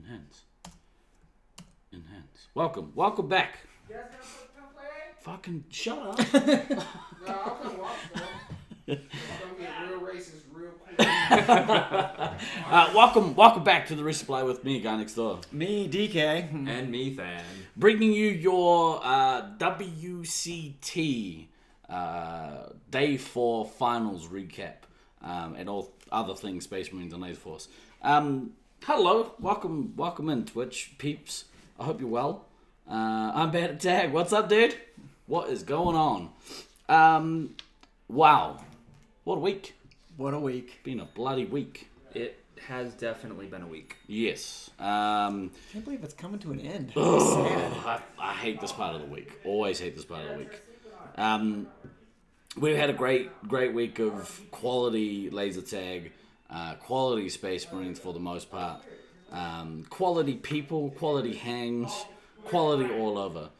Enhance. Welcome back. You guys gonna play? Fucking shut up. No, I'll come watch, bro. It's gonna get real racist real quick. Welcome back to the Resupply with me, guy next door. Me, DK. And me, Than. Bringing you your WCT Day 4 Finals recap and all other things Space Marines and Laserforce. Hello, welcome in, Twitch peeps. I hope you're well. I'm Bad at Tag. What's up, dude? What is going on? Wow. What a week. What a week. Been a bloody week. It has definitely been a week. Yes. I can't believe it's coming to an end. Sad. I hate this part of the week. Always hate this part of the week. We've had a great week of quality laser tag, quality Space Marines for the most part, quality people, quality hangs, quality all over.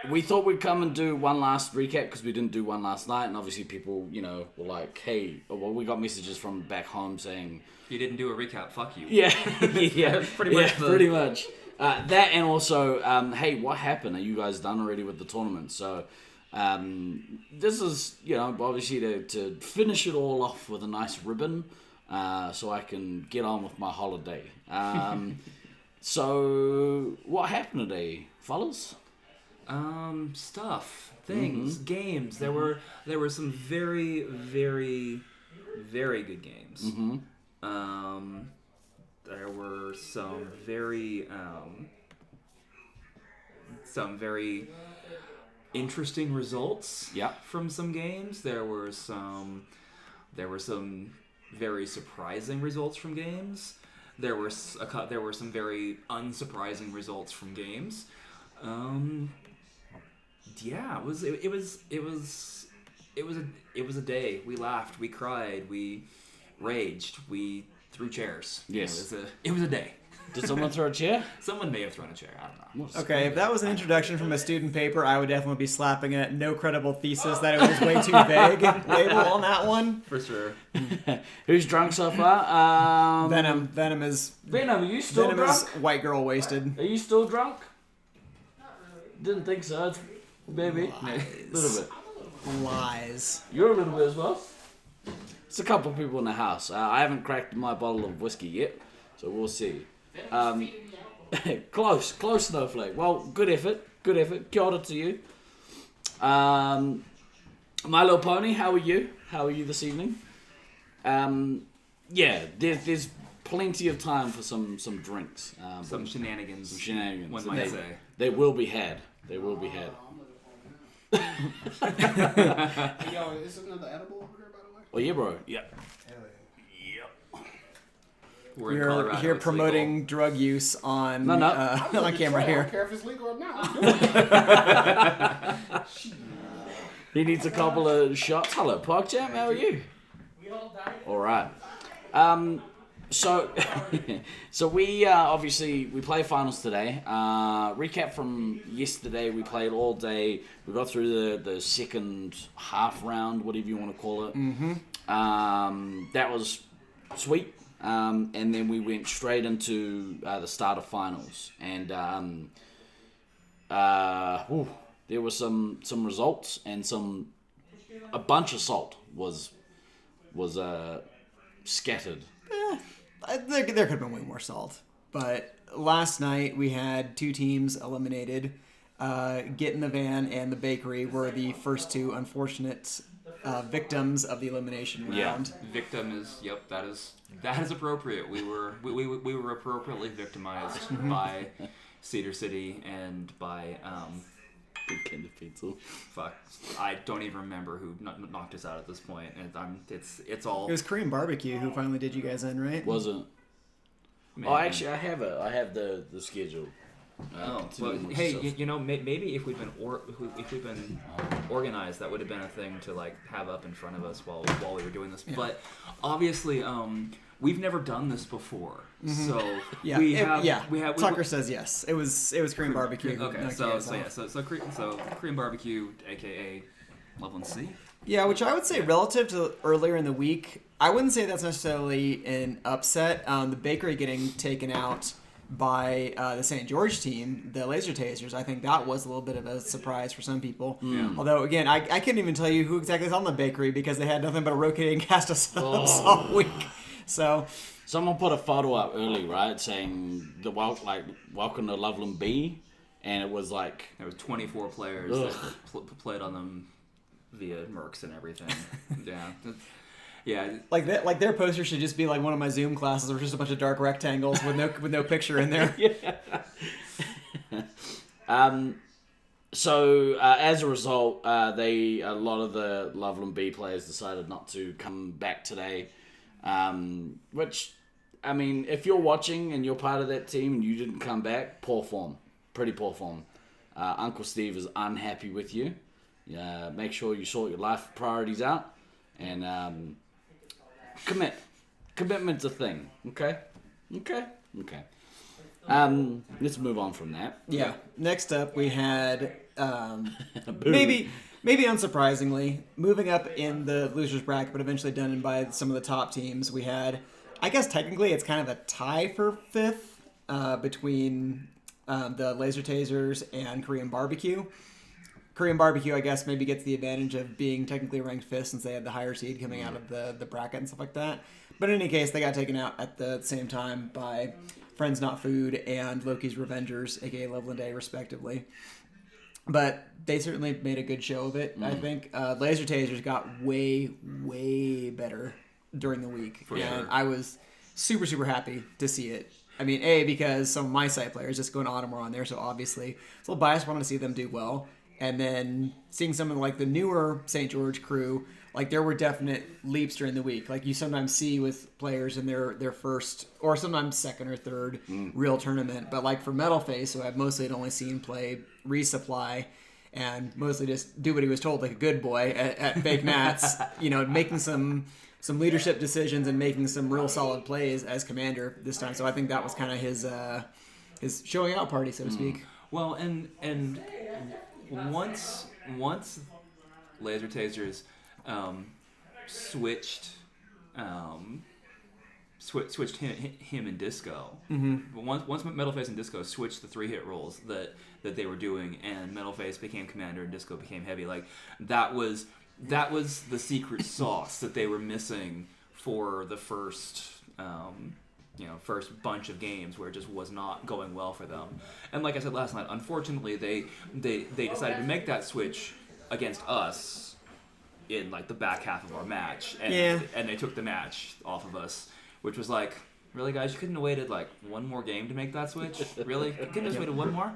We thought we'd come and do one last recap because we didn't do one last night, and obviously people, were like, hey, well, we got messages from back home saying... You didn't do a recap, fuck you. Yeah, yeah, pretty much. Pretty much. That and also, hey, what happened? Are you guys done already with the tournament? So, this is, obviously to finish it all off with a nice ribbon, so I can get on with my holiday. So, what happened today, fellas? Stuff, things, games. There were some very, very, very good games. There were some very interesting results. From some games. There were some very surprising results from games. There were some very unsurprising results from games. Yeah, it was a day. We laughed, we cried, we raged, we threw chairs. Yes, it was a day. Did someone throw a chair? Someone may have thrown a chair. I don't know. Okay, if that was an introduction from a student paper, I would definitely be slapping a no credible thesis that it was way too vague label on that one. For sure. Who's drunk so far? Venom is Venom, are you still drunk? is white girl wasted. Are you still drunk? Didn't think so. It's maybe a little bit. Lies. You're a little bit as well. It's a couple of people in the house. I haven't cracked my bottle of whiskey yet, so we'll see. Close, Snowflake. Well, good effort. Kia ora to you. My Little Pony, how are you? How are you this evening? Yeah, there's plenty of time for some drinks. Some shenanigans. One So might say. They will be had. Yo, is another edible over here, by the way? Oh yeah, bro. Yeah. We're in We're Colorado, here it's promoting legal. drug use on on camera I here. don't care if it's legal or not. He needs a couple of shots. Hello, Park Jam. How are you? All right. So we obviously we play finals today. Recap from yesterday. We played all day. We got through the second half round, whatever you want to call it. That was sweet. And then we went straight into the start of finals, and there were some results and a bunch of salt was scattered. There could have been way more salt. But last night we had two teams eliminated. Get in the Van and the Bakery were the first two unfortunate victims of the elimination round. Yeah, victim is that is appropriate. We were appropriately victimized by Cedar City and by Big kind of pizza. fuck. I don't even remember who knocked us out at this point, and it's all. It was Korean Barbecue who finally did you guys in, right? Wasn't. Man. Oh, actually, I have the schedule. Well, continuing with hey, stuff. maybe if we'd been organized, that would have been a thing to have up in front of us while we were doing this. Yeah. But obviously, we've never done this before, so we have. Tucker says yes. It was Korean Barbecue. Okay, so Korean Barbecue, aka Loveland C. Yeah, which I would say relative to earlier in the week, I wouldn't say that's necessarily an upset. The Bakery getting taken out by the St. George team, the Laser Tasers, I think that was a little bit of a surprise for some people. Yeah. Although, again, I couldn't even tell you who exactly is on the Bakery because they had nothing but a rotating cast of subs all week. So someone put a photo up early, right, saying welcome to Loveland B, and it was like there was 24 players that played on them via Mercs and everything. Yeah. Yeah, like that. Like their poster should just be like one of my Zoom classes, or just a bunch of dark rectangles with no picture in there. So as a result, a lot of the Loveland B players decided not to come back today. Which, I mean, if you're watching and you're part of that team and you didn't come back, poor form, pretty poor form. Uncle Steve is unhappy with you. Make sure you sort your life priorities out and. Commitment's a thing. Okay. Let's move on from that. Yeah. Next up, we had maybe unsurprisingly moving up in the losers bracket, but eventually done in by some of the top teams. We had, I guess technically, it's kind of a tie for fifth between the Laser Tasers and Korean Barbecue. Korean Barbecue, I guess, maybe gets the advantage of being technically ranked fifth since they had the higher seed coming out of the bracket and stuff like that. But in any case, they got taken out at the same time by Friends Not Food and Loki's Revengers, aka Loveland A, respectively. But they certainly made a good show of it, I think. Laser Tasers got way, way better during the week. For sure. I was super, super happy to see it. I mean, A, because some of my site players, just going Autumn, were on there, so obviously it's a little biased, wanted to see them do well. And then seeing some of like the newer St. George crew, like there were definite leaps during the week. Like you sometimes see with players in their first or sometimes second or third real tournament. But like for Metalface, who I've mostly only seen play Resupply and mostly just do what he was told like a good boy at Fake Nats, making some leadership decisions and making some real solid plays as commander this time. So I think that was kind of his showing out party, so to speak. Well, and once Laser Tasers switched him and Disco. Mm-hmm. Once Metalface and Disco switched the 3-hit rolls that they were doing, and Metalface became commander and Disco became heavy, like that was the secret sauce that they were missing for the first bunch of games where it just was not going well for them. And like I said last night, unfortunately they decided to make that switch against us in like the back half of our match, and they took the match off of us, which was like, really guys, you couldn't have waited like one more game to make that switch? Really? You couldn't have just waited one more?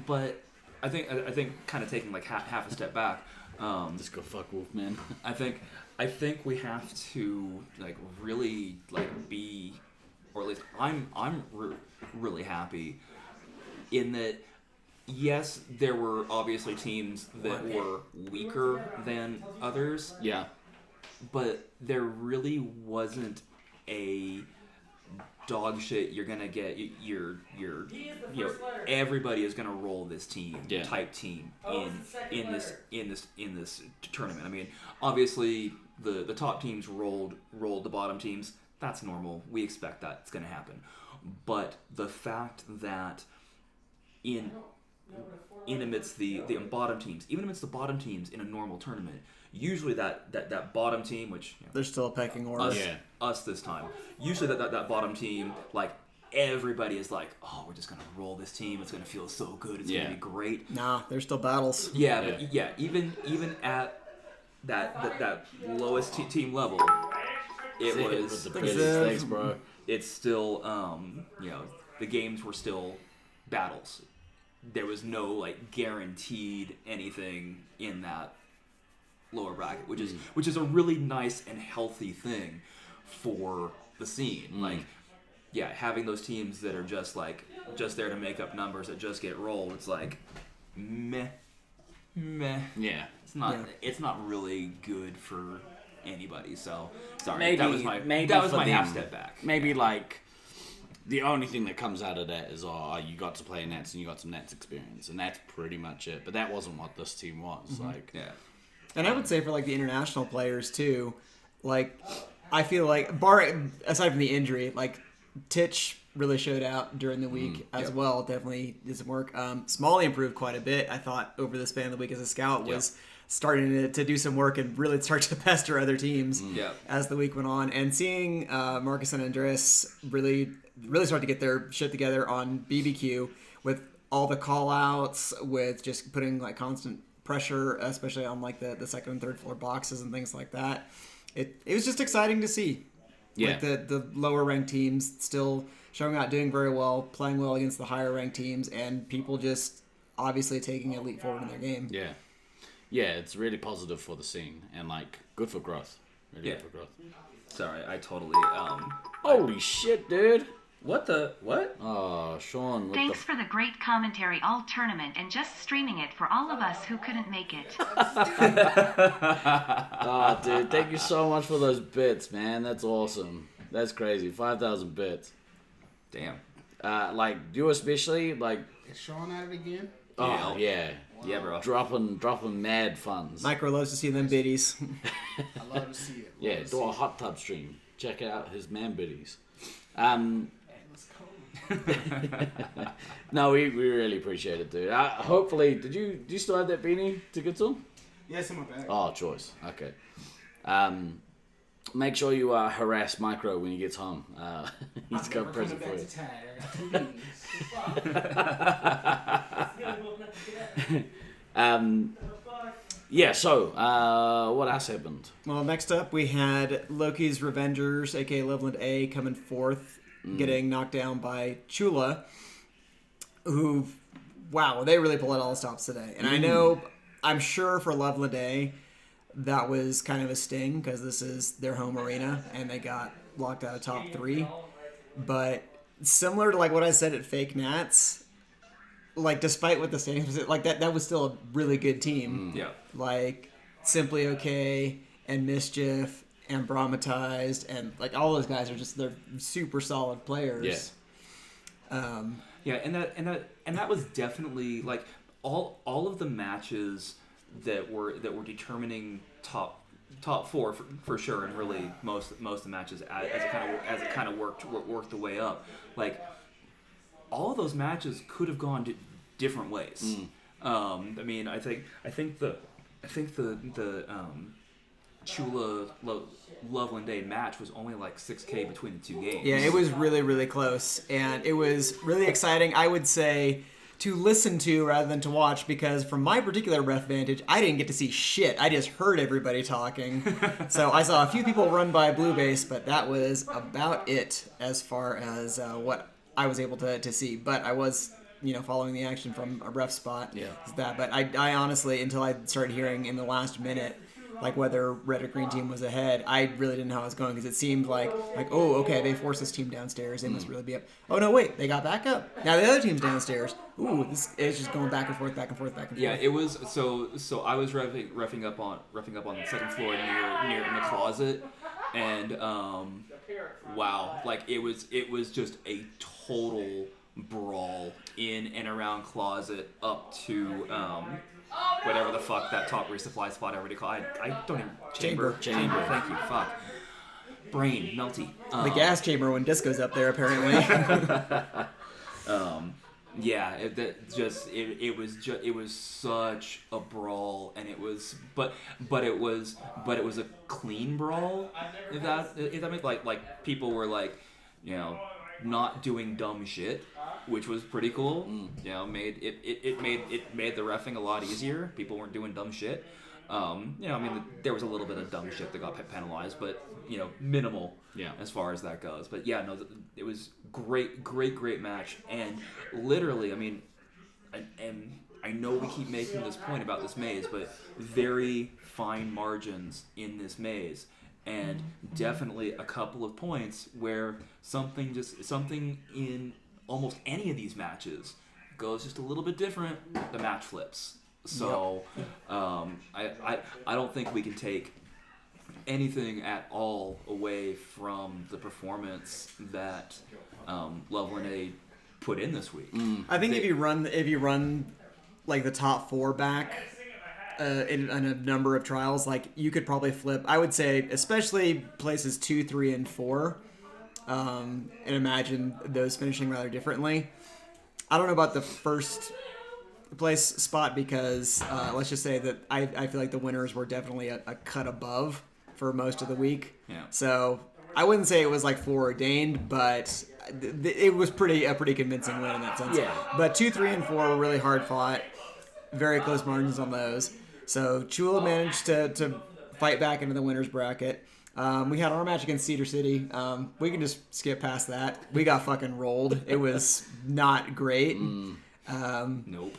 But I think kind of taking like half a step back, just go fuck Wolfman. I think we have to like really like be, or at least I'm really happy in that. Yes, there were obviously teams that were weaker than others. Yeah, but there really wasn't a dog shit. You're gonna get everybody is gonna roll this team type team in this tournament. I mean, obviously the top teams rolled the bottom teams. That's normal. We expect that it's gonna happen. But the fact that in amidst the bottom teams, even amidst the bottom teams in a normal tournament, usually that bottom team, which there's still a pecking order. Us this time. Usually that bottom team, like everybody is like, oh, we're just gonna roll this team. It's gonna feel so good. It's gonna be great. Nah, there's still battles. But even at that lowest team level, it was thanks, bro. It's still the games were still battles. There was no like guaranteed anything in that lower bracket, which is a really nice and healthy thing for the scene. Like, having those teams that are just there to make up numbers that just get rolled. It's like meh. Yeah, it's not really good for anybody. So sorry, maybe that was my half step back. Maybe like. The only thing that comes out of that is, you got to play Nats and you got some Nats experience, and that's pretty much it. But that wasn't what this team was. And I would say for like the international players too, Like, I feel like, aside from the injury, like, Titch really showed out during the week as well. Definitely did some work. Smalley improved quite a bit, I thought, over the span of the week as a scout. Was starting to do some work and really start to pester other teams as the week went on. And seeing Marcus and Andres really start to get their shit together on BBQ with all the call-outs, with just putting like constant pressure, especially on like the second and third floor boxes and things like that. It was just exciting to see. Yeah. Like the lower ranked teams still showing out, doing very well, playing well against the higher ranked teams, and people just obviously taking a leap forward in their game. Yeah. Yeah, it's really positive for the scene and like good for growth. Really good for growth. Sorry, I totally Holy shit, dude. What? Oh, Sean. Thanks for the great commentary all tournament and just streaming it for all of us who couldn't make it. Oh, dude, thank you so much for those bits, man. That's awesome. That's crazy. 5,000 bits. Damn. Like, you especially, like... Is Sean at it again? Oh, yeah. Yeah, bro. Dropping mad funds. Micro loves to see them biddies. I love to see it. Yeah, do a hot tub stream. Check out his man biddies. No, we really appreciate it, dude. Hopefully, do you still have that beanie to get to? Yeah, it's in my bag. Oh, choice. Okay. Make sure you harass Micro when he gets home. He's got a present for you. Yeah, so, what else happened? Well, next up we had Loki's Revengers, aka Loveland A, coming forth, getting knocked down by Chula, who, wow, they really pulled out all the stops today. And I know, I'm sure for Loveland A, that was kind of a sting, because this is their home arena, and they got locked out of top 3. But similar to like what I said at Fake Nats, like despite what the standings was, like that was still a really good team. Yeah. Like Simply Okay and Mischief and Brahmatized and like all those guys are they're super solid players. Yeah, and that was definitely like all of the matches that were determining top 4 for sure, and really most of the matches as it kind of worked the way up. Like all of those matches could have gone different ways. I mean, I think the Chula Loveland Day match was only like 6K between the two games. Yeah, it was really, really close, and it was really exciting, I would say, to listen to rather than to watch, because from my particular ref vantage, I didn't get to see shit. I just heard everybody talking. So I saw a few people run by blue base, but that was about it as far as what I was able to see. But I was, following the action from a ref spot. Yeah. But I honestly, until I started hearing in the last minute, like whether red or green team was ahead, I really didn't know how it was going, because it seemed like oh, okay, they forced this team downstairs, they must really be up. Oh no, wait, they got back up. Now the other team's downstairs. Ooh, it's just going back and forth. Yeah, it was so I was reffing up on the second floor near in the closet, and wow, like it was just a total brawl in and around closet up to whatever the fuck that top resupply spot ever to call. I don't even chamber. Thank you. Fuck. Brain melty. The gas chamber when Disco's up there apparently. Yeah, it was such a brawl, and it was but it was a clean brawl. If that makes like people were like, not doing dumb shit, which was pretty cool. It made the reffing a lot easier. People weren't doing dumb shit. I mean, there was a little bit of dumb shit that got penalized, but minimal. Yeah. As far as that goes. But yeah, no, it was great match, and literally, I mean, and I know we keep making this point about this maze, but very fine margins in this maze. And definitely a couple of points where something in almost any of these matches goes just a little bit different, the match flips. So I don't think we can take anything at all away from the performance that Loveland A put in this week. I think if you run like the top 4 back, in a number of trials, like you could probably flip. I would say, especially places 2, 3, and 4, and imagine those finishing rather differently. I don't know about the first place spot because let's just say that I feel like the winners were definitely a cut above for most of the week. Yeah. So I wouldn't say it was like foreordained, but it was a pretty convincing win in that sense. Yeah. But 2, 3, and 4 were really hard fought. Very close margins on those. So Chula managed to fight back into the winner's bracket. We had our match against Cedar City. We can just skip past that. We got fucking rolled. It was not great. Nope.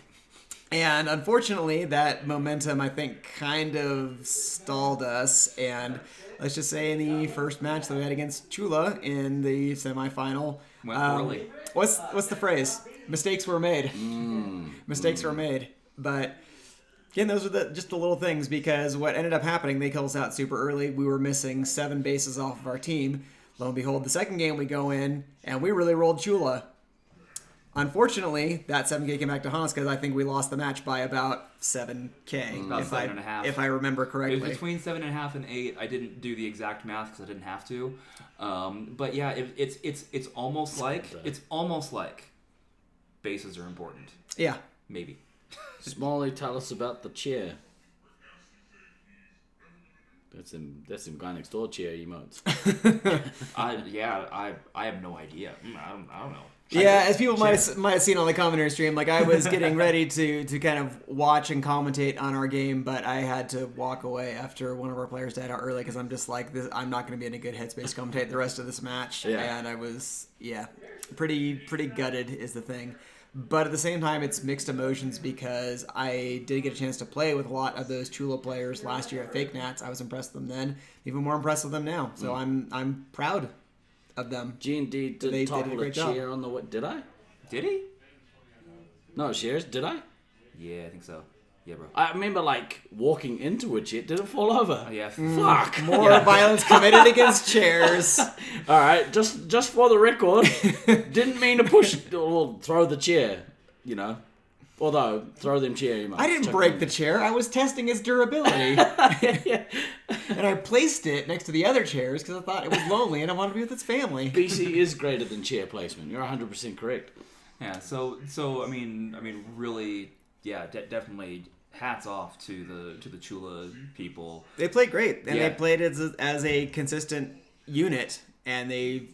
And unfortunately, that momentum, I think, kind of stalled us. And let's just say in the first match that we had against Chula in the semifinal, Went poorly. What's the phrase? Mistakes were made. Mistakes were made. But again, those are just the little things, because what ended up happening, they killed us out super early. We were missing 7 bases off of our team. Lo and behold, the second game we go in, and we really rolled Chula. Unfortunately, that 7K came back to haunt us because I think we lost the match by about 7K. About 7.5. If I remember It correctly. was between 7.5 and 8. I didn't do the exact math because I didn't have to. But yeah, it's almost like bases are important. Yeah. Maybe. Smalley, tell us about the chair. That's them guy next door chair emotes. I have no idea. I don't know. Yeah, as people might have seen on the commentary stream, like I was getting ready to kind of watch and commentate on our game, but I had to walk away after one of our players died out early because I'm just like, I'm not going to be in a good headspace to commentate the rest of this match. Yeah. And I was, pretty gutted is the thing. But at the same time, it's mixed emotions because I did get a chance to play with a lot of those Chula players last year at Fake Nats. I was impressed with them then, even more impressed with them now. So I'm proud of them. G&D did topple a chair on the what? Did I? Did he? No, shares. Did I? Yeah, I think so. Yeah, bro. I remember like walking into a chair. Did it fall over? Oh, yeah. Fuck. More violence committed against chairs. All right, just for the record, didn't mean to push or throw the chair, you know. Although throw them chair, you might. I didn't break the chair. I was testing its durability. And I placed it next to the other chairs because I thought it was lonely and I wanted to be with its family. BC is greater than chair placement. You're 100% correct. Yeah. So I mean, really, yeah, definitely. Hats off to the Chula people. They played great, and Yeah. they played as a consistent unit, and they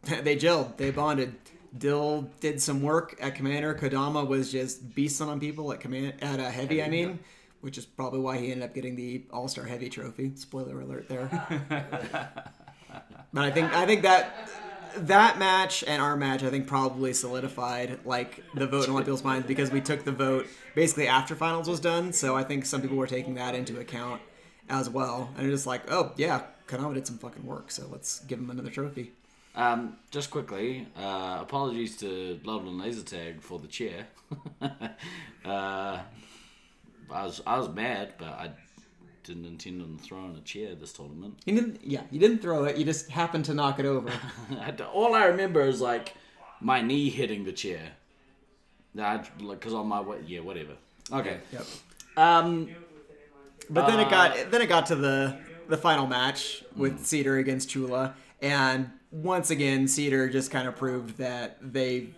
gelled, they bonded. Dill did some work at Commander. Kodama was just beasting on people at Heavy, which is probably why he ended up getting the All-Star Heavy trophy. Spoiler alert there. But I think that match and our match, I think, probably solidified like the vote in a lot of people's minds because we took the vote basically after finals was done. So I think some people were taking that into account as well, and it's just like, oh yeah, Konami did some fucking work, so let's give him another trophy. Just quickly, apologies to Loveland Laser Tag for the chair. I was mad, but I didn't intend on throwing a chair this tournament. You didn't throw it. You just happened to knock it over. All I remember is like my knee hitting the chair. Because on my way, yeah, whatever. Okay. Yep. But then it got to the final match with Cedar against Chula, and once again Cedar just kind of proved that they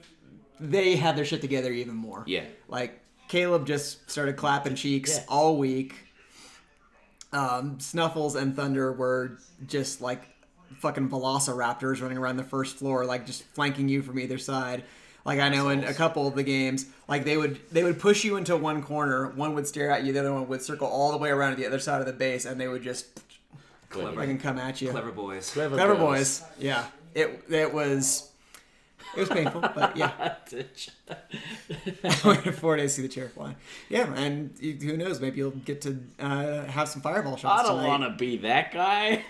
had their shit together even more. Yeah. Like Caleb just started clapping cheeks all week. Snuffles and Thunder were just like fucking velociraptors running around the first floor, like just flanking you from either side. Like I know in a couple of the games, like they would push you into one corner, one would stare at you, the other one would circle all the way around to the other side of the base, and they would just fucking come at you. Clever boys. Clever boys. Yeah. It was painful, but yeah. I waited 4 days to see the chair fly. Yeah, and who knows? Maybe you'll get to have some fireball shots I don't tonight. want to be that guy.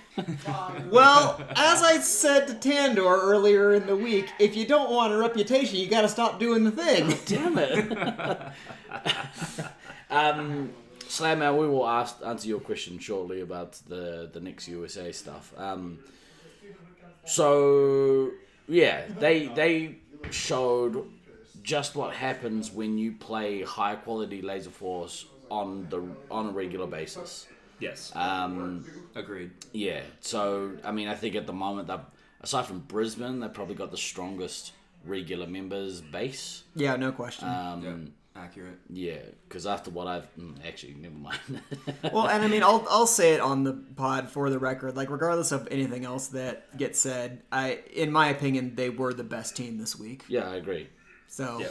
Well, as I said to Tandor earlier in the week, if you don't want a reputation, you got to stop doing the thing. Damn it. Slammer, we will answer your question shortly about the next USA stuff. So yeah, they showed just what happens when you play high quality Laserforce on a regular basis. Yes. Agreed. Yeah. So I mean, I think at the moment that aside from Brisbane, they've probably got the strongest regular members base. Yeah, no question. Accurate. Yeah, because after what I've actually never mind. Well, and I mean, I'll say it on the pod for the record. Like, regardless of anything else that gets said, in my opinion, they were the best team this week. Yeah, I agree. So,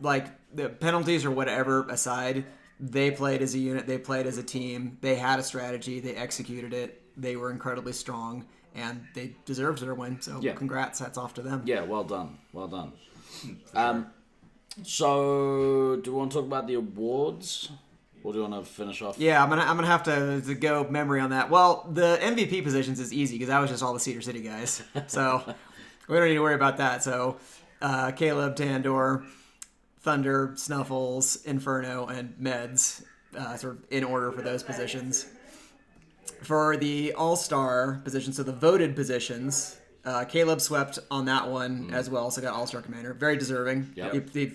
like, the penalties or whatever aside, they played as a unit. They played as a team. They had a strategy. They executed it. They were incredibly strong, and they deserved their win. So, congrats. Hats off to them. Yeah, well done. Well done. So, do you want to talk about the awards, or do you want to finish off? Yeah, I'm gonna have to go memory on that. Well, the MVP positions is easy because that was just all the Cedar City guys, so we don't need to worry about that. So, Caleb, Tandor, Thunder, Snuffles, Inferno, and Meds, sort of in order for those positions. For the All-Star positions, so the voted positions. Caleb swept on that one as well, so got All-Star Commander. Very deserving. Yep. He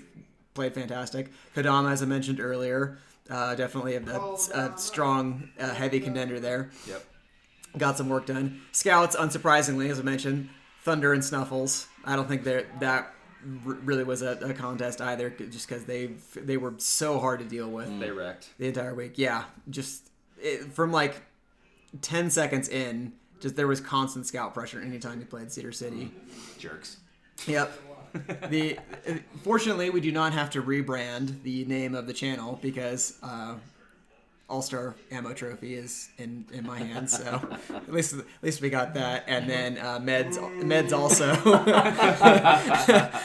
played fantastic. Kodama, as I mentioned earlier, definitely a strong, heavy contender there. Yep. Got some work done. Scouts, unsurprisingly, as I mentioned, Thunder and Snuffles. I don't think that really was a contest either, just because they were so hard to deal with. They wrecked. The entire week. Yeah, just from like 10 seconds in, just there was constant scout pressure anytime he played Cedar City. Jerks. Yep. Fortunately, we do not have to rebrand the name of the channel because All-Star Ammo Trophy is in my hands. So at least we got that. And then Meds also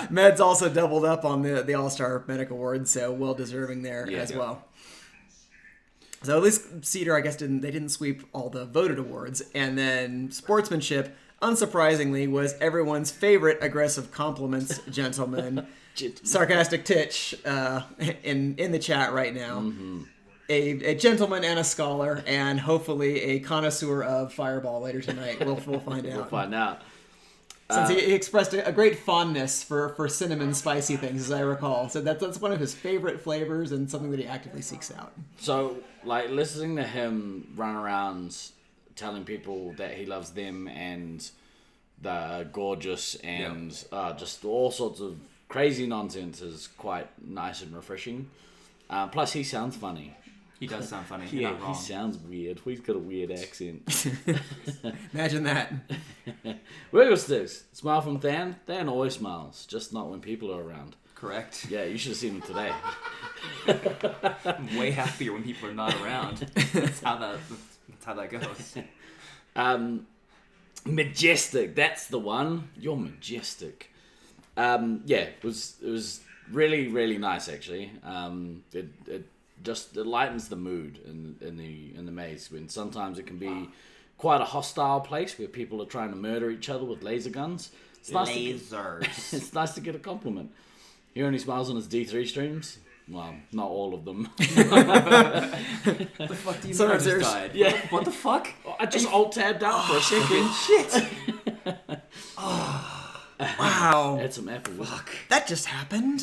Meds also doubled up on the All-Star Medic Award, so well deserving there as well. So at least Cedar, I guess, didn't sweep all the voted awards. And then Sportsmanship, unsurprisingly, was everyone's favorite aggressive compliments gentleman, Sarcastic Titch, in the chat right now. Mm-hmm. A gentleman and a scholar, and hopefully a connoisseur of Fireball later tonight. We'll find out. We'll find out. Since he expressed a great fondness for cinnamon spicy things, as I recall. So that's one of his favorite flavors and something that he actively seeks out. So, like, listening to him run around telling people that he loves them and the gorgeous and just all sorts of crazy nonsense is quite nice and refreshing. Plus, he sounds funny. He does sound funny. Yeah, he sounds weird. He's got a weird accent. Imagine that. Wiggle Sticks. Smile from Than. Than always smiles, just not when people are around. Correct. Yeah, you should have seen him today. I'm way happier when people are not around. That's how that goes. Majestic. That's the one. You're majestic. It was really, really nice actually. It lightens the mood in the maze when sometimes it can be quite a hostile place where people are trying to murder each other with laser guns. It's Lasers. It's nice to get a compliment. He only smiles on his D3 streams. Well, not all of them. What the fuck do you mean I just died? Yeah. What the fuck? I just alt-tabbed out for a second. Shit. Wow. Had some apple. Fuck. That just happened.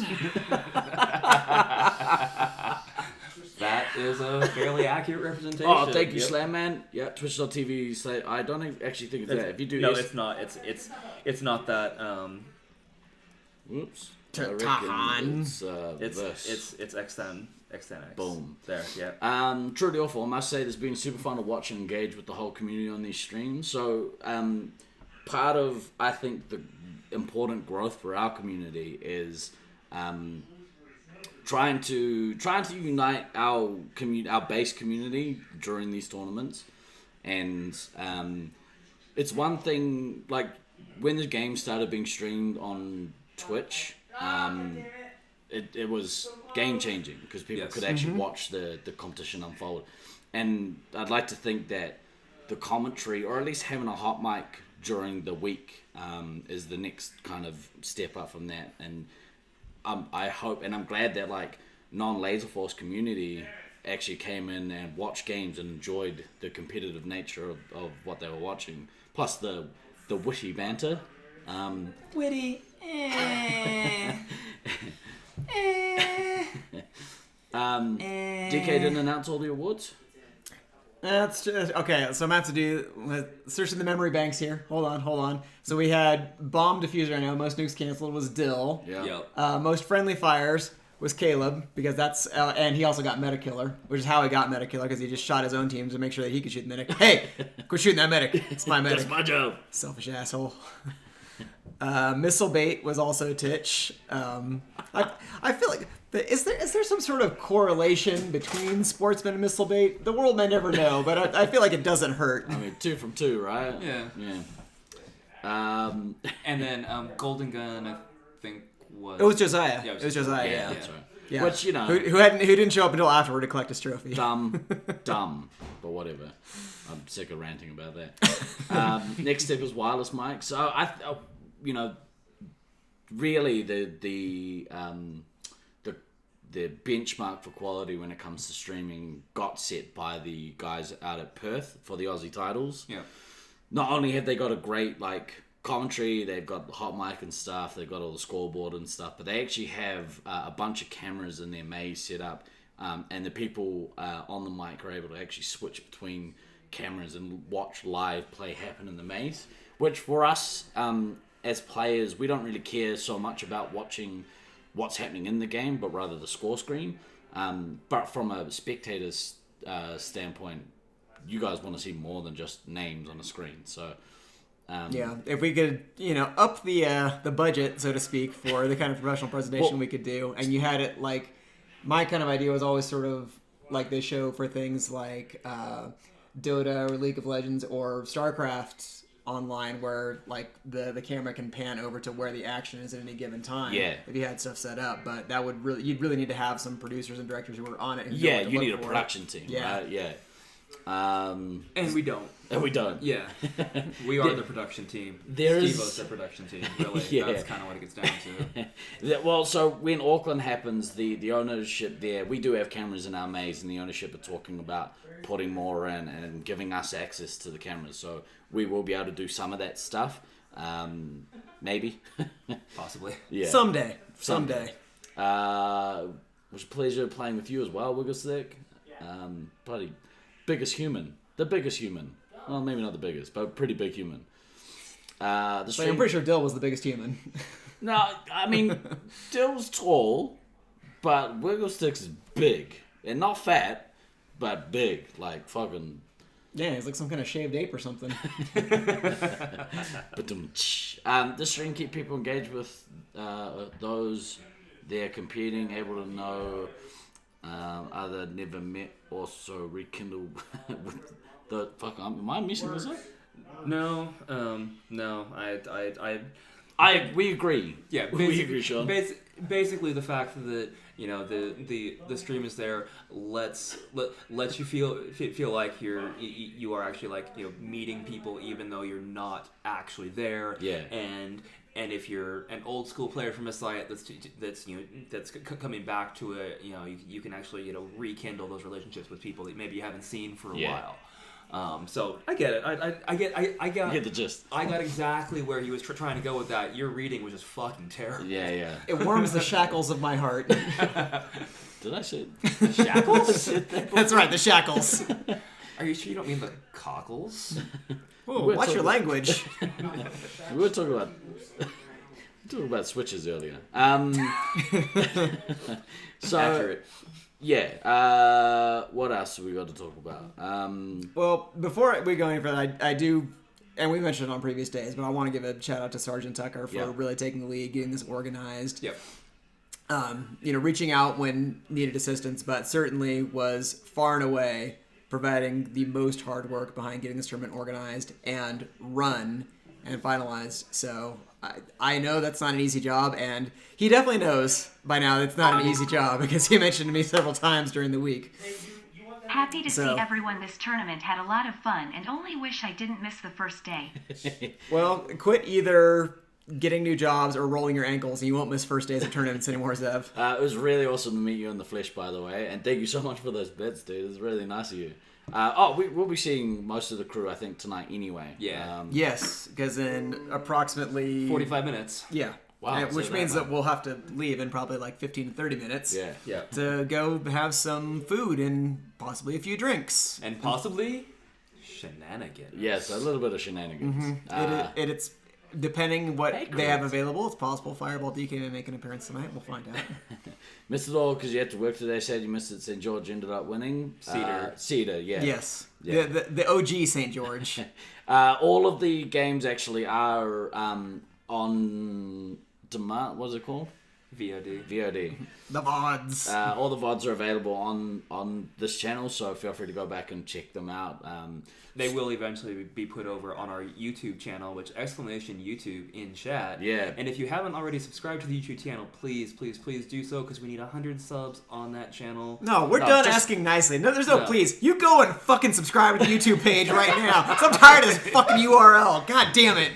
That is a fairly accurate representation. Oh, thank you, Slam Man. Yeah, Twitch.tv. I don't actually think it's that. If you do, it's not. It's not that. Whoops. Tahan. It's X10. X10X. Boom. There. Yeah. Truly awful. I must say, it's been super fun to watch and engage with the whole community on these streams. So, part of I think the important growth for our community is trying to unite our base community during these tournaments, and it's one thing like when the game started being streamed on Twitch, it was game changing because people could actually watch the competition unfold, and I'd like to think that the commentary, or at least having a hot mic during the week, is the next kind of step up from that. And I hope, and I'm glad that like non-Laserforce community actually came in and watched games and enjoyed the competitive nature of what they were watching. Plus the witty banter. Witty. DK didn't announce all the awards. That's just, okay, so I'm going to have to search in the memory banks here. Hold on. So we had Bomb Diffuser, I know, most nukes canceled was Dill. Yeah. Yep. Most friendly fires was Caleb, because that's, and he also got Metakiller, which is how he got Metakiller, because he just shot his own team to make sure that he could shoot the medic. Hey, quit shooting that medic. It's my medic. That's my job. Selfish asshole. Missile Bait was also Titch. I feel like, is there some sort of correlation between Sportsman and Missile Bait? The world may never know, but I feel like it doesn't hurt. I mean, 2 from 2, right? Yeah. And then Golden Gun, I think was. It was Josiah. Yeah, it was Josiah. Yeah, Yeah. that's right. Yeah. Which, you know, who didn't show up until afterward to collect his trophy. dumb, but whatever. I'm sick of ranting about that. Next step is wireless mic. So you know, really the benchmark for quality when it comes to streaming got set by the guys out at Perth for the Aussie titles. Yeah. Not only have they got a great commentary, they've got the hot mic and stuff, they've got all the scoreboard and stuff, but they actually have a bunch of cameras in their maze set up, and the people on the mic are able to actually switch between cameras and watch live play happen in the maze, which for us as players, we don't really care so much about watching what's happening in the game, but rather the score screen. But from a spectator's standpoint, you guys want to see more than just names on a screen. So yeah, if we could, up the budget, so to speak, for the kind of professional presentation we could do, and you had it my kind of idea was always sort of like they show for things like Dota or League of Legends or StarCraft online, where the camera can pan over to where the action is at any given time. Yeah. If you had stuff set up, but that would you'd really need to have some producers and directors who were on it. yeah, you need a production team, right? Yeah. And we don't. And we don't. Yeah. We are the production team. Steve-O's the production team, really. Yeah. That's kind of what it gets down to. Well, so when Auckland happens, the ownership there, we do have cameras in our maze, and the ownership are talking about putting more in and giving us access to the cameras. So we will be able to do some of that stuff. Maybe. Possibly. Yeah. Someday. It was a pleasure playing with you as well, Wigglestick. Bloody biggest human. The biggest human. Well, maybe not the biggest, but pretty big human. I'm pretty sure Dill was the biggest human. No, I mean, Dill's tall, but Wigglestick's is big. And not fat, but big. Like fucking... Yeah, he's like some kind of shaved ape or something. This stream keep people engaged with those they're competing, able to know other never met, also rekindle with the fuck. Am I missing this up? No. We agree. Yeah, we agree, Sean. Basically, the fact that the stream is there lets you feel like you are actually meeting people even though you're not actually there. Yeah. And if you're an old school player from a site that's coming back to it, you can actually rekindle those relationships with people that maybe you haven't seen for a while. So I get it. I get the gist. I got exactly where he was trying to go with that. Your reading was just fucking terrible. Yeah. It warms the shackles of my heart. Did I say The shackles? That's right, the shackles. Are you sure you don't mean the cockles? Ooh, watch your language. We were talking about switches earlier. So Accurate. yeah. What else have we got to talk about? Well, before we go any further, I do, and we mentioned it on previous days, but I want to give a shout out to Sergeant Tucker for really taking the lead, getting this organized. Yep. Reaching out when needed assistance, but certainly was far and away providing the most hard work behind getting this tournament organized and run and finalized. So I know that's not an easy job, and he definitely knows by now that it's not an easy job because he mentioned to me several times during the week. Happy to see everyone this tournament had a lot of fun, and only wish I didn't miss the first day. Well, quit either getting new jobs or rolling your ankles, and you won't miss first days of tournaments anymore, Zev. It was really awesome to meet you in the flesh, by the way, and thank you so much for those bets, dude. It was really nice of you. We'll be seeing most of the crew, I think, tonight anyway. Yeah. Yes, because in approximately 45 minutes. Yeah. Wow. which means that we'll have to leave in probably like 15 to 30 minutes. Yeah. To go have some food and possibly a few drinks. And possibly shenanigans. Yes, a little bit of shenanigans. It's depending what Hey, they have Chris. available. It's possible Fireball DK may make an appearance tonight. We'll find out. Missed it all because you had to work today. Said you missed it. St. George ended up winning. Cedar, yeah. Yes. Yeah. The OG St. George. All of the games actually are on demand. What's it called? VOD. The VODs. All the VODs are available on this channel, so feel free to go back and check them out. They will eventually be put over on our YouTube channel, which !YouTube in chat. Yeah. And if you haven't already subscribed to the YouTube channel, please do so, because we need 100 subs on that channel. No, we're done asking nicely. No, there's no please. You go and fucking subscribe to the YouTube page right now. I'm tired of this fucking URL. God damn it.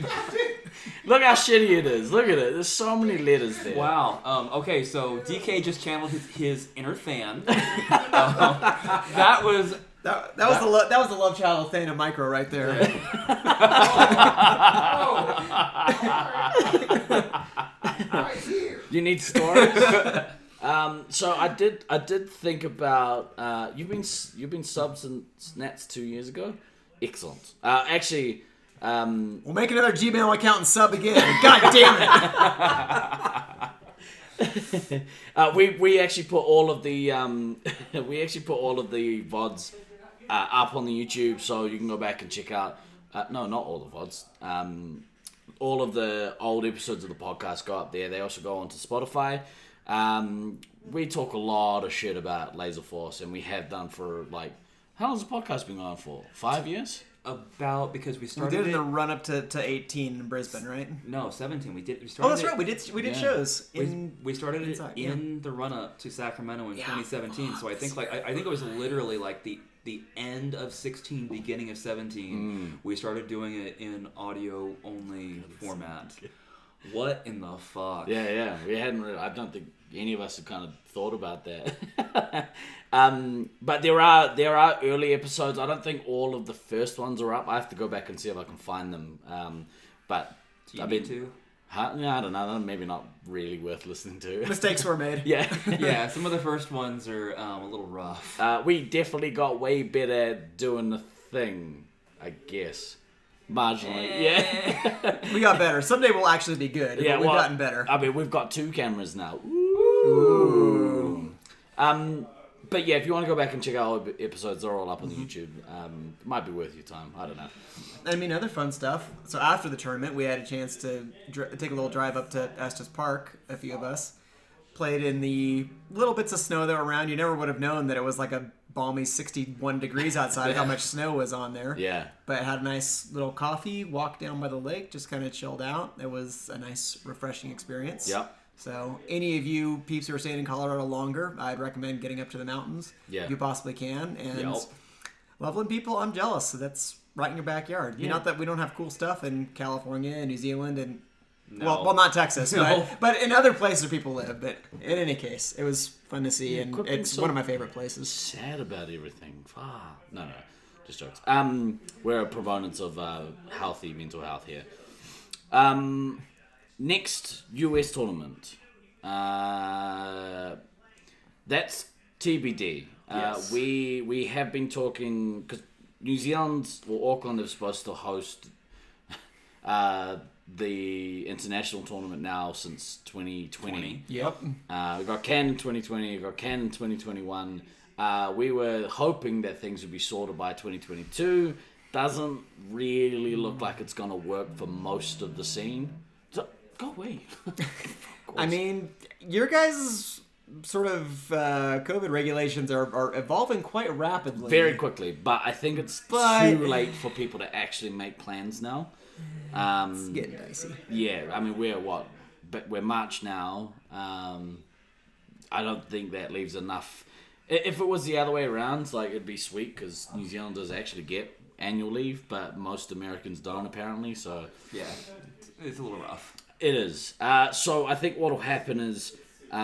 Look how shitty it is. Look at it. There's so many letters there. Wow. Okay, so DK just channeled his inner fan. That was the love child of Thana Micro right there. Right here. You need stories. So I did think about you've been subs and Snats 2 years ago. Excellent. Actually. We'll make another Gmail account and sub again. God damn it! We actually put all of the VODs up on the YouTube, so you can go back and check out. No, not all the VODs. All of the old episodes of the podcast go up there. They also go onto Spotify. We talk a lot of shit about Laserforce, and we have done for like, how long's the podcast been going for? 5 years. Because we We started did in it. the run up to 18 in Brisbane, right? No, 17. We started. Oh, that's it- right. We did shows. We started it inside, in the run up to Sacramento in 2017. So I think I think it was literally like the end of 16, beginning of 17. We started doing it in audio only format. What in the fuck? Yeah. We hadn't really, I don't think any of us have kind of thought about that. But there are early episodes. I don't think all of the first ones are up. I have to go back and see if I can find them. But Do you need to? No, I don't know. Maybe not really worth listening to. Mistakes were made. Yeah. Yeah, some of the first ones are a little rough. We definitely got way better at doing the thing, I guess. Marginally. Yeah. We got better. Someday we'll actually be good. Yeah, but we've well, gotten better. I mean, we've got 2 cameras now. Ooh. But yeah, if you want to go back and check out all the episodes, they're all up on the YouTube. It might be worth your time. I don't know. I mean, other fun stuff. So after the tournament, we had a chance to take a little drive up to Estes Park, a few of us. Played in the little bits of snow that were around. You never would have known that it was like a balmy 61 degrees outside, how much snow was on there. Yeah. But had a nice little coffee, walked down by the lake, just kind of chilled out. It was a nice, refreshing experience. Yep. So any of you peeps who are staying in Colorado longer, I'd recommend getting up to the mountains Yeah. if you possibly can. And Yep. Loveland people, I'm jealous. So that's right in your backyard. Yeah. Not that we don't have cool stuff in California and New Zealand and No. well, not Texas, No. but in other places where people live. But in any case, it was fun to see, and quit being it's so one of my favorite places. Sad about everything. No, just jokes. We're proponents of healthy mental health here. Next US tournament. That's TBD. Yes. We have been talking because New Zealand or Auckland is supposed to host the international tournament now since 2020. Yep. We got Cannes in 2020, we got Cannes in 2021. We were hoping that things would be sorted by 2022. Doesn't really look like it's going to work for most of the scene. So, go away. I mean, your guys' sort of COVID regulations are evolving quite rapidly. Very quickly, but I think it's too late for people to actually make plans now. It's getting dicey. Yeah, I mean, we're March now. I don't think that leaves enough. If it was the other way around, like, it'd be sweet because New Zealanders actually get annual leave, but most Americans don't apparently. So Yeah, it's a little rough. it is. So I think what'll happen is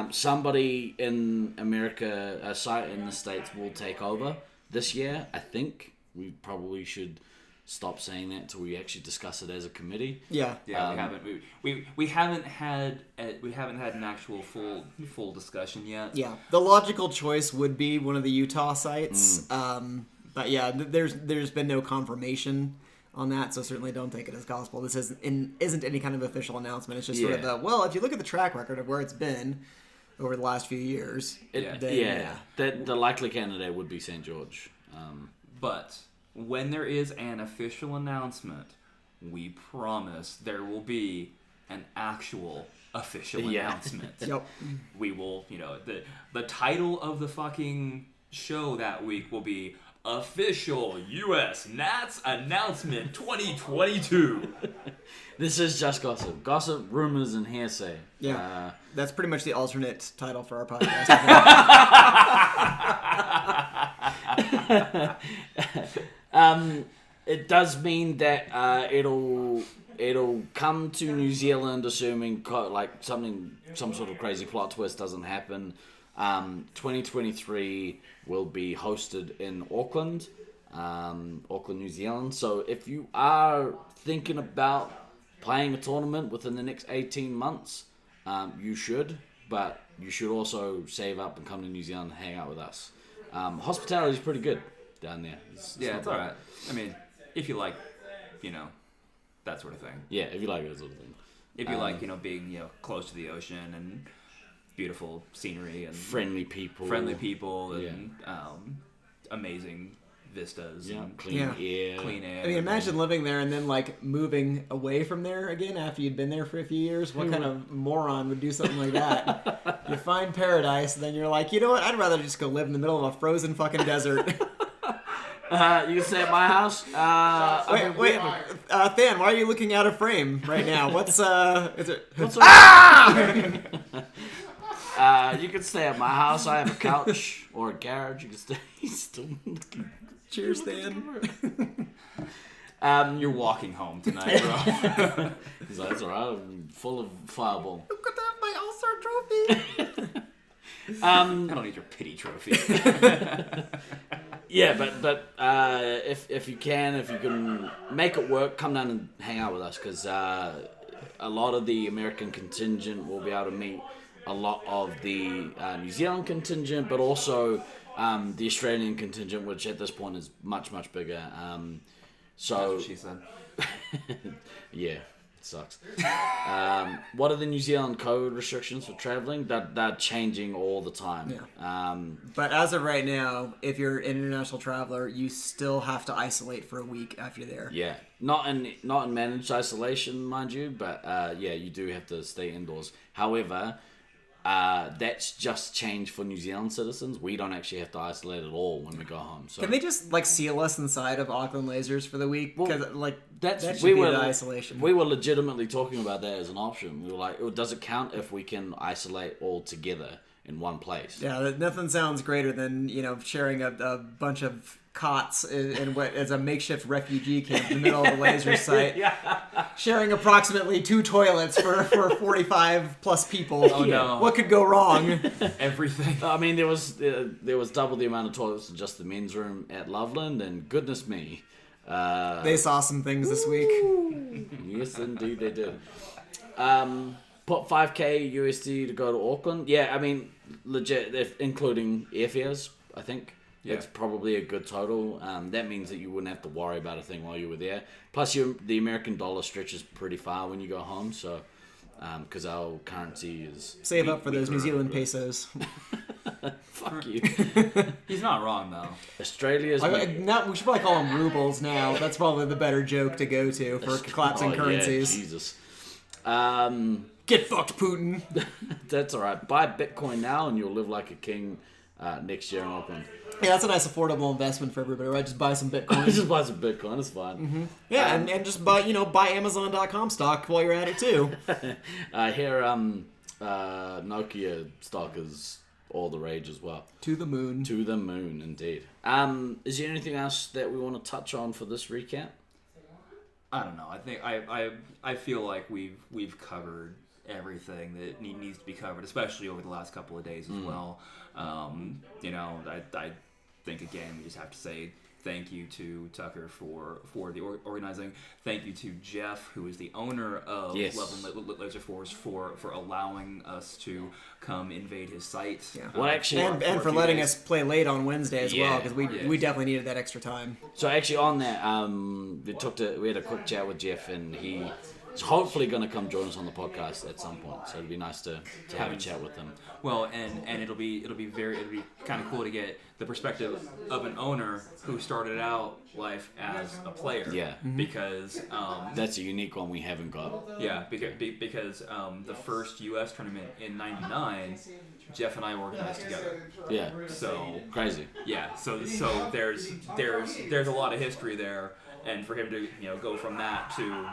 somebody in America, site in the States, will take over this year. I think we probably should stop saying that until we actually discuss it as a committee. Yeah. Yeah, we haven't had an actual full discussion yet. Yeah, the logical choice would be one of the Utah sites, but yeah, there's been no confirmation on that, so certainly don't take it as gospel. This isn't any kind of official announcement. It's just sort of if you look at the track record of where it's been over the last few years, the likely candidate would be St. George. But when there is an official announcement, we promise there will be an actual official announcement. Yep. We will, the title of the fucking show that week will be Official U.S. Nats Announcement 2022. This is just gossip. Gossip, rumors, and hearsay. Yeah. That's pretty much the alternate title for our podcast, I think. It does mean that it'll come to New Zealand, assuming some sort of crazy plot twist doesn't happen. 2023 will be hosted in Auckland, New Zealand. So if you are thinking about playing a tournament within the next 18 months, you should. But you should also save up and come to New Zealand and hang out with us. Hospitality is pretty good down there. It's all right. I mean, if you like, that sort of thing. Yeah, if you like that sort of thing. If you like, being, close to the ocean and beautiful scenery and friendly people and amazing vistas and clean air. I mean, imagine living there and then moving away from there again after you'd been there for a few years. What kind of moron would do something like that? You find paradise, and then you're like, you know what? I'd rather just go live in the middle of a frozen fucking desert. You can stay at my house. Wait, Than, why are you looking out of frame right now? What's you can stay at my house. I have a couch or a garage. You can stay. Still. Cheers, Than. You're walking home tonight, bro. He's like, that's alright. I'm full of fireball. Look at that, my All-Star trophy. I don't need your pity trophy. Yeah, but if you can make it work, come down and hang out with us, because a lot of the American contingent will be able to meet a lot of the New Zealand contingent, but also the Australian contingent, which at this point is much, much bigger. So that's what she said. Yeah, it sucks. What are the New Zealand COVID restrictions for traveling? They're changing all the time. Yeah. But as of right now, if you're an international traveler, you still have to isolate for a week after you're there. Yeah, not in managed isolation, mind you, but you do have to stay indoors. However, that's just changed for New Zealand citizens. We don't actually have to isolate at all when we go home. So can they just seal us inside of Auckland Lasers for the week? Because that should be the isolation. We were legitimately talking about that as an option. We were like, does it count if we can isolate all together in one place? Yeah, nothing sounds greater than sharing a bunch of cots in what is a makeshift refugee camp in the middle of the laser site. Sharing approximately 2 toilets for 45 plus people. Oh no! What could go wrong? Everything. I mean, there was double the amount of toilets in just the men's room at Loveland, and goodness me, they saw some things this week. Yes, indeed they did. Put 5K USD to go to Auckland. Yeah, I mean, legit, including airfares, I think. Yeah. It's probably a good total. That means that you wouldn't have to worry about a thing while you were there. Plus, the American dollar stretches pretty far when you go home, so because our currency is... Save up for those New Zealand pesos. Fuck you. He's not wrong, though. Australia's... we should probably call them rubles now. That's probably the better joke to go to for collapsing currencies. Yeah, Jesus. Get fucked, Putin. That's all right. Buy Bitcoin now and you'll live like a king next year in Auckland. Yeah, that's a nice affordable investment for everybody, right? Just buy some Bitcoin. Just buy some Bitcoin, it's fine. Mm-hmm. Yeah, and just buy Amazon.com stock while you're at it too. I hear Nokia stock is all the rage as well. To the moon. To the moon, indeed. Is there anything else that we want to touch on for this recap? I don't know. I think I feel like we've covered everything that needs to be covered, especially over the last couple of days as well. I think again we just have to say Thank you to Tucker for the organizing. Thank you to Jeff, who is the owner of Loveland Laserforce, for allowing us to come invade his site. Yeah. Well, actually, and for letting us play late on Wednesday as well, because we definitely needed that extra time. So actually on that, we had a quick chat with Jeff, and he is hopefully going to come join us on the podcast at some point. So it'd be nice to have a chat with him. Well, and it'll be kind of cool to get the perspective of an owner who started out life as a player. Yeah. Because that's a unique one we haven't got. Yeah, because the first U.S. tournament in '99, Jeff and I organized together. Yeah. So crazy. Yeah. So there's a lot of history there, and for him to go from that to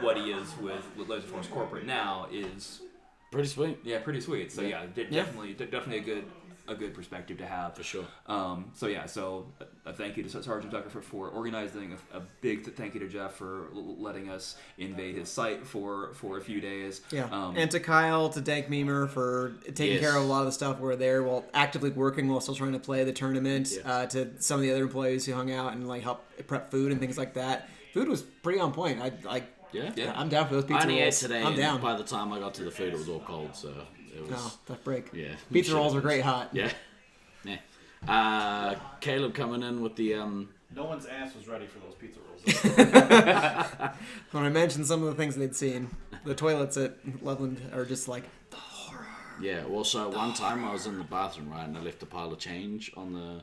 what he is with Laserforce Corporate now is pretty sweet. Yeah, pretty sweet. So definitely a good perspective to have for sure. So a thank you to Sergeant Tucker for organizing. A big thank you to Jeff for letting us invade his site for a few days. Yeah, and to Kyle, to Dank Memer for taking care of a lot of the stuff. We're there while actively working while still trying to play the tournament. Yes. To some of the other employees who hung out and helped prep food and things like that. Food was pretty on point. I'm down for those pizza rolls. I only ate today. I'm down. By the time I got to the food, it was all cold, so it was tough break. Yeah, pizza rolls were great hot. Yeah. Caleb coming in with the No one's ass was ready for those pizza rolls. When I mentioned some of the things they'd seen, the toilets at Loveland are just the horror. Yeah. Well, so one time I was in the bathroom, right, and I left a pile of change on the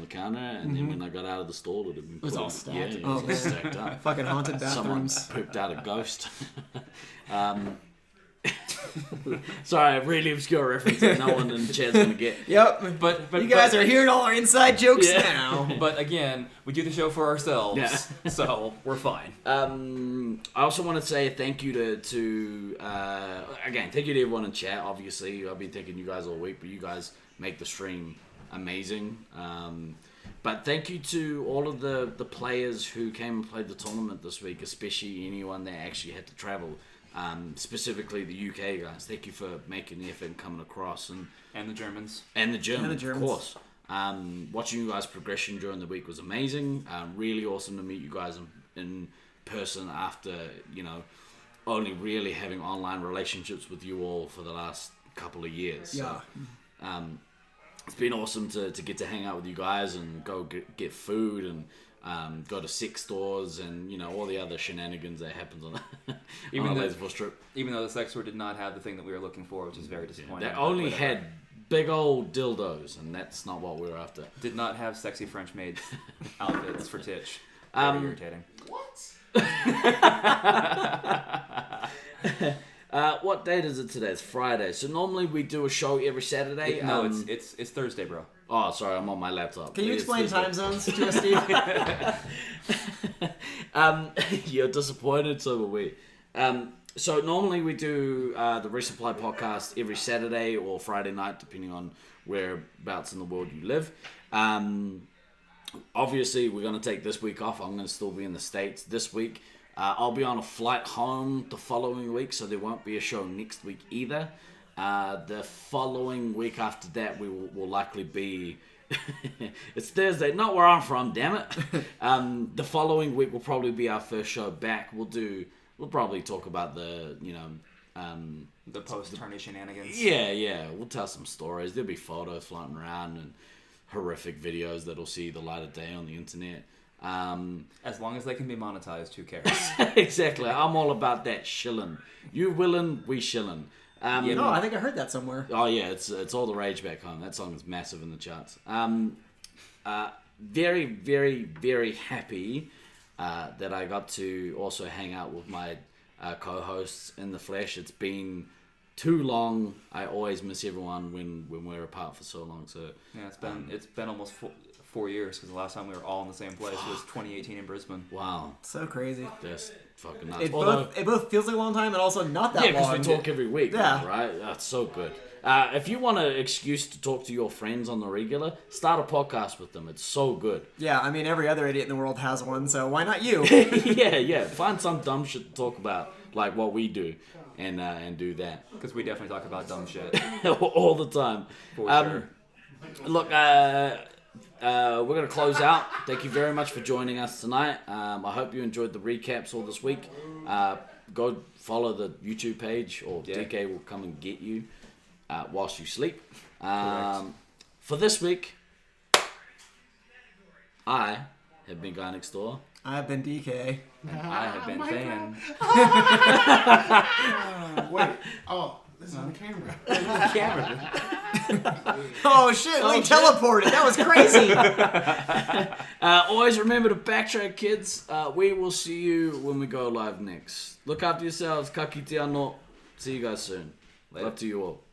counter, and then when I got out of the stall, it had been all stacked. Yeah, it was all stacked up. Fucking haunted bathrooms. Someone pooped out a ghost. Sorry, really obscure reference that no one in the chat's gonna get. Yep, but you guys are hearing all our inside jokes now. But again, we do the show for ourselves, so we're fine. I also want to say thank you to again, thank you to everyone in chat. Obviously, I've been thanking you guys all week, but you guys make the stream amazing. But thank you to all of the players who came and played the tournament this week, especially anyone that actually had to travel. Specifically the UK guys. Thank you for making the effort and coming across, and the Germans, of course. Watching you guys' progression during the week was amazing. Really awesome to meet you guys in person after only really having online relationships with you all for the last couple of years. Yeah. So, it's been awesome to get to hang out with you guys and go get food and go to sex stores and all the other shenanigans that happens on a Laserforce trip. Even though the sex store did not have the thing that we were looking for, which is very disappointing. They only had big old dildos, and that's not what we were after. Did not have sexy French maid outfits for Titch. Very irritating. What? What date is it today? It's Friday. So normally we do a show every Saturday. It's Thursday, bro. Oh, sorry, I'm on my laptop. Can you explain time zones to us, Steve? You're disappointed, so were we. So normally we do the Resupply podcast every Saturday or Friday night, depending on whereabouts in the world you live. Obviously, we're going to take this week off. I'm going to still be in the States this week. I'll be on a flight home the following week, so there won't be a show next week either. The following week after that, we will likely be... It's Thursday, not where I'm from, damn it. The following week will probably be our first show back. We'll probably talk about the post-tourney shenanigans. Yeah. We'll tell some stories. There'll be photos floating around and horrific videos that'll see the light of day on the internet. As long as they can be monetized, who cares? Exactly. I'm all about that shilling. You willing, we shilling. I think I heard that somewhere. Oh yeah, it's all the rage back home. That song is massive in the charts. Very, very, very happy that I got to also hang out with my co-hosts in the flesh. It's been too long. I always miss everyone when we're apart for so long. So yeah, it's been almost 4 years because the last time we were all in the same place was 2018 in Brisbane. Wow, so crazy. That's fucking nuts. It both feels like a long time and also not that long. Yeah, because we talk every week. Yeah, right. That's so good. If you want an excuse to talk to your friends on the regular, start a podcast with them. It's so good. Yeah, I mean, every other idiot in the world has one, so why not you? Yeah. Find some dumb shit to talk about, like what we do, and do that. Because we definitely talk about dumb shit. All the time. For sure. Look, we're going to close out. Thank you very much for joining us tonight. I hope you enjoyed the recaps all this week. Go follow the YouTube page, or DK will come and get you whilst you sleep. For this week, I have been Guy Next Door. I've been DK. And I have been Van. Wait. Oh, this is on the camera. Oh shit, we teleported. That was crazy. Always remember to backtrack, kids. We will see you when we go live next. Look after yourselves. Ka kite anō. See you guys soon. Love to you all.